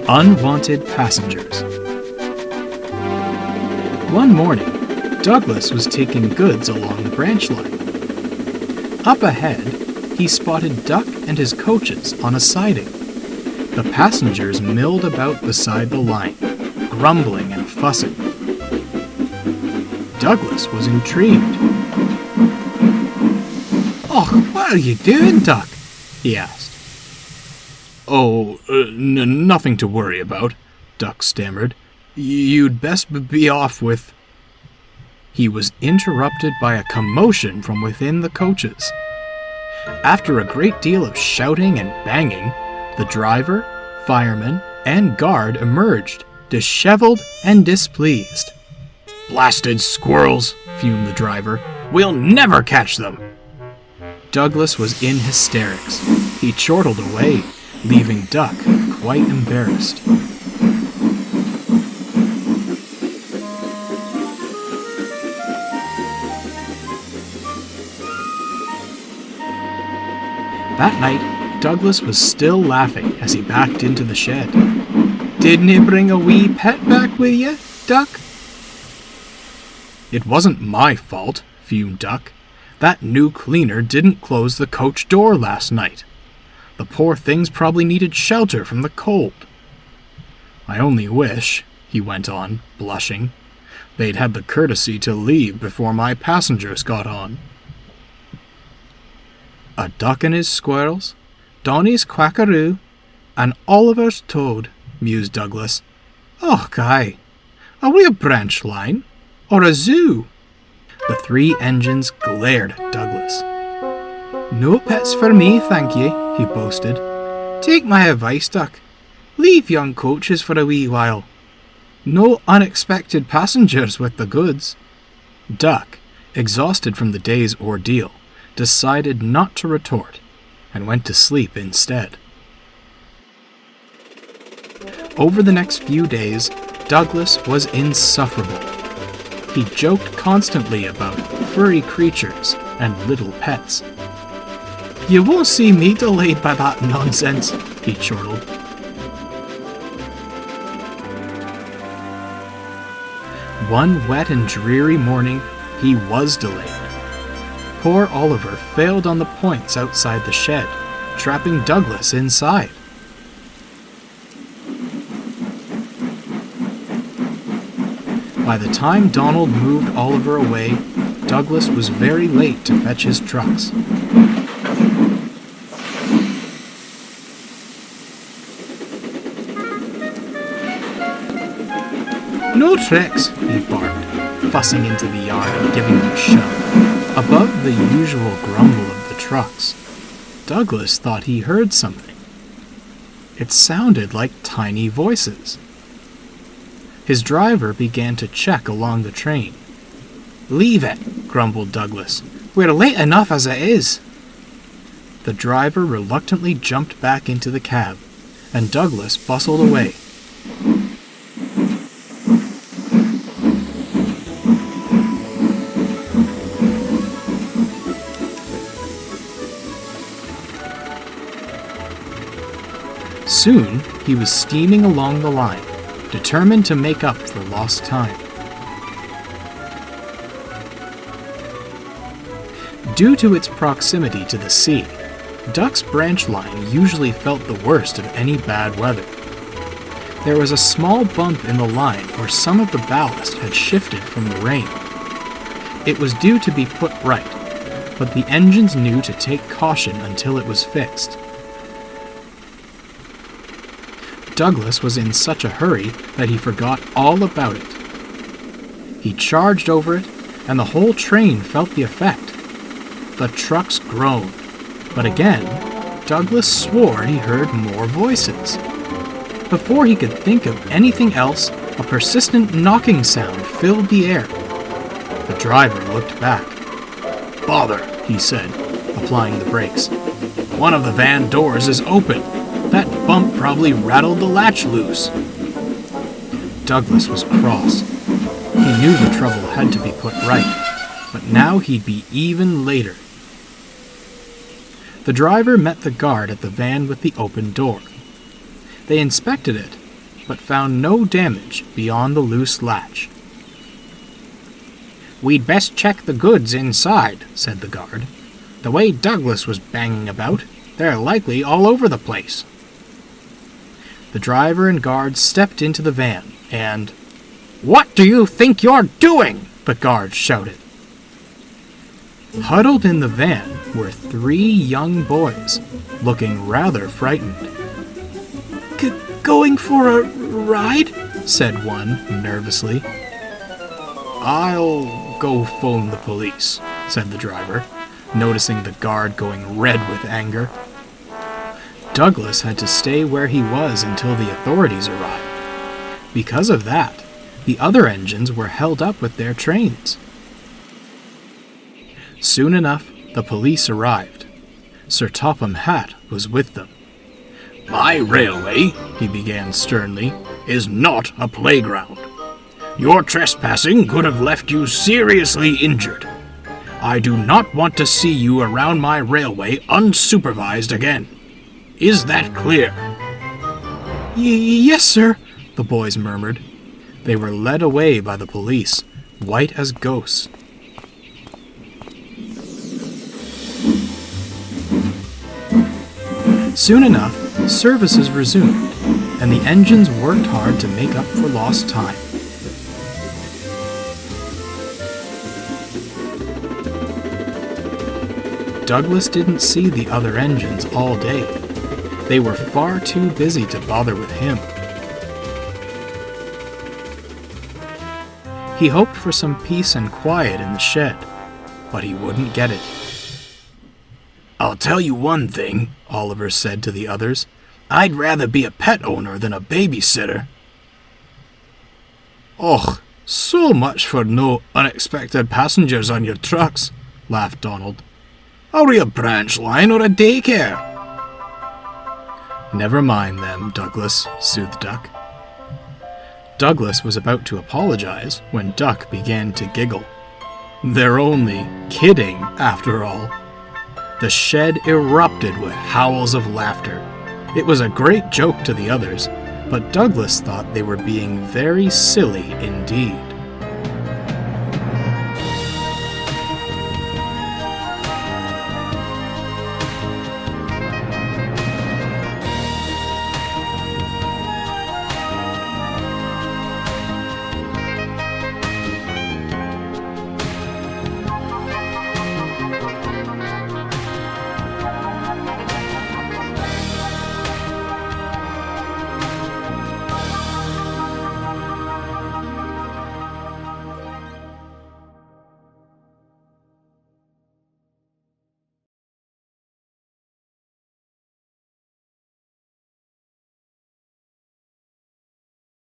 Unwanted passengers. One morning, Douglas was taking goods along the branch line. Up ahead, he spotted Duck and his coaches on a siding. The passengers milled about beside the line, grumbling and fussing. Douglas was intrigued. "Oh, what are you doing, Duck?" he asked. "Oh, nothing to worry about," Duck stammered. "You'd best be off with—" He was interrupted by a commotion from within the coaches. After a great deal of shouting and banging, the driver, fireman, and guard emerged, disheveled and displeased. "Blasted squirrels," fumed the driver. "We'll never catch them." Douglas was in hysterics. He chortled away, leaving Duck quite embarrassed. That night, Douglas was still laughing as he backed into the shed. "Didn't you bring a wee pet back with you, Duck?" "It wasn't my fault," fumed Duck. "That new cleaner didn't close the coach door last night. The poor things probably needed shelter from the cold. I only wish," he went on, blushing, "they'd had the courtesy to leave before my passengers got on." "A duck and his squirrels, Donnie's quackaroo, and Oliver's toad," mused Douglas. "Oh, Guy, are we a branch line or a zoo?" The three engines glared at Douglas. "No pets for me, thank ye," he boasted. "Take my advice, Duck. Leave young coaches for a wee while. No unexpected passengers with the goods." Duck, exhausted from the day's ordeal, decided not to retort and went to sleep instead. Over the next few days, Douglas was insufferable. He joked constantly about furry creatures and little pets. "You won't see me delayed by that nonsense," he chortled. One wet and dreary morning, he was delayed. Poor Oliver failed on the points outside the shed, trapping Douglas inside. By the time Donald moved Oliver away, Douglas was very late to fetch his trucks. "No tricks," he barked, fussing into the yard and giving them a shove. Above the usual grumble of the trucks, Douglas thought he heard something. It sounded like tiny voices. His driver began to check along the train. "Leave it," grumbled Douglas. "We're late enough as it is." The driver reluctantly jumped back into the cab, and Douglas bustled away. Soon, he was steaming along the line, determined to make up for lost time. Due to its proximity to the sea, Duck's branch line usually felt the worst of any bad weather. There was a small bump in the line where some of the ballast had shifted from the rain. It was due to be put right, but the engines knew to take caution until it was fixed. Douglas was in such a hurry that he forgot all about it. He charged over it, and the whole train felt the effect. The trucks groaned, but again, Douglas swore he heard more voices. Before he could think of anything else, a persistent knocking sound filled the air. The driver looked back. "Bother," he said, applying the brakes. "One of the van doors is open. That bump probably rattled the latch loose." Douglas was cross. He knew the trouble had to be put right, but now he'd be even later. The driver met the guard at the van with the open door. They inspected it but found no damage beyond the loose latch. "We'd best check the goods inside," said the guard. "The way Douglas was banging about, they're likely all over the place." The driver and guard stepped into the van, and, "What do you think you're doing?" the guard shouted. Huddled in the van were 3 young boys, looking rather frightened. "Going for a ride?" said one nervously. "I'll go phone the police," said the driver, noticing the guard going red with anger. Douglas had to stay where he was until the authorities arrived. Because of that, the other engines were held up with their trains. Soon enough, the police arrived. Sir Topham Hatt was with them. "My railway," he began sternly, "is not a playground. Your trespassing could have left you seriously injured. I do not want to see you around my railway unsupervised again. Is that clear?" "Yes, sir," the boys murmured. They were led away by the police, white as ghosts. Soon enough, services resumed, and the engines worked hard to make up for lost time. Douglas didn't see the other engines all day. They were far too busy to bother with him. He hoped for some peace and quiet in the shed, but he wouldn't get it. "I'll tell you one thing," Oliver said to the others. "I'd rather be a pet owner than a babysitter." "Och, so much for no unexpected passengers on your trucks," laughed Donald. "Are we a branch line or a daycare?" "Never mind them, Douglas," soothed Duck. Douglas was about to apologize when Duck began to giggle. They're only kidding, after all. The shed erupted with howls of laughter. It was a great joke to the others, but Douglas thought they were being very silly indeed.